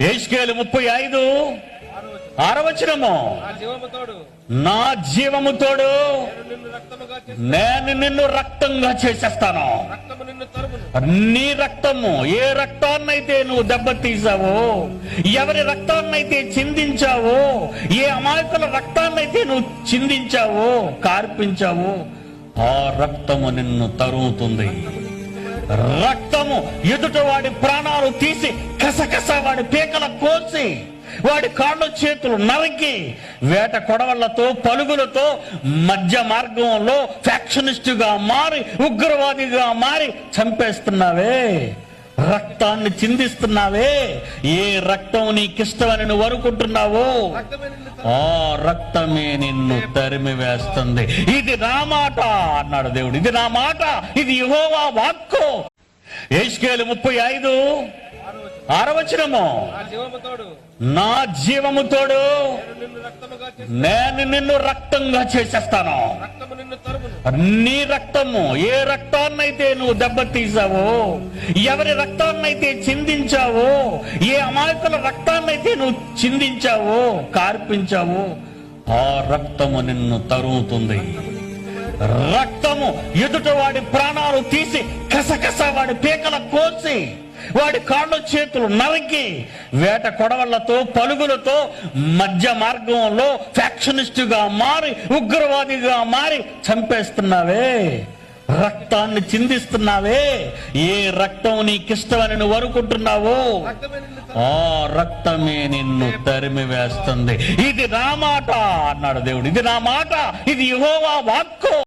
యెహెజ్కేలు 35:6 నా జీవము తోడు నేను నిన్ను రక్తంగా చేసేస్తాను. నీ రక్తము, ఏ రక్తాన్నైతే నువ్వు దెబ్బతీసావో, ఎవరి రక్తాన్నైతే చిందించావో, ఏ అమాయకుల రక్తాన్నైతే నువ్వు చిందించావో, కార్పించావో, ఆ రక్తము నిన్ను తరుముతుంది. రక్తము ఎదుట వాడి ప్రాణాలు తీసి కసకస వాడి పీకల కోసి వాడి కాళ్ళు చేతులు నరికి వేట కొడవళ్లతో పలుగులతో మధ్య మార్గంలో ఫ్యాక్షనిస్టుగా మారి ఉగ్రవాదిగా మారి చంపేస్తున్నావే, రక్తాన్ని చిందిస్తున్నావే. ఏ రక్తం నీకిష్టమని నువ్వు అనుకుంటున్నావో ఆ రక్తమే నిన్ను తరిమి వేస్తుంది. ఇది నా మాట అన్నాడు దేవుడు. ఇది నా మాట, ఇది యెహోవా వాక్కు. యెహెజ్కేలు 35:6 నా జీవము తోడు నేను నిన్ను రక్తంగా చేసేస్తాను. నీ రక్తము, ఏ రక్తాన్నైతే నువ్వు దెబ్బతీసావో, ఎవరి రక్తాన్నైతే చిందించావో, ఏ అమాయకుల రక్తాన్నైతే నువ్వు చిందించావో, కార్పించావో, ఆ రక్తము నిన్ను తరుముతుంది. రక్తము ఎదుట వాడి ప్రాణాలు తీసి కసకస వాడి పీకల కోసి వాడి కాళ్ళు చేతులు నరికి వేట కొడవళ్లతో పలుగులతో మధ్య మార్గంలో ఫ్యాక్షనిస్టుగా మారి ఉగ్రవాదిగా మారి చంపేస్తున్నావే, రక్తాన్ని చిందిస్తున్నావే. ఏ రక్తం నీకిష్టమని నువ్వు అనుకుంటున్నావో ఆ రక్తమే నిన్ను తరిమి వేస్తుంది. ఇది నా మాట అన్నాడు దేవుడు. ఇది నా మాట, ఇది యెహోవా వాక్కు.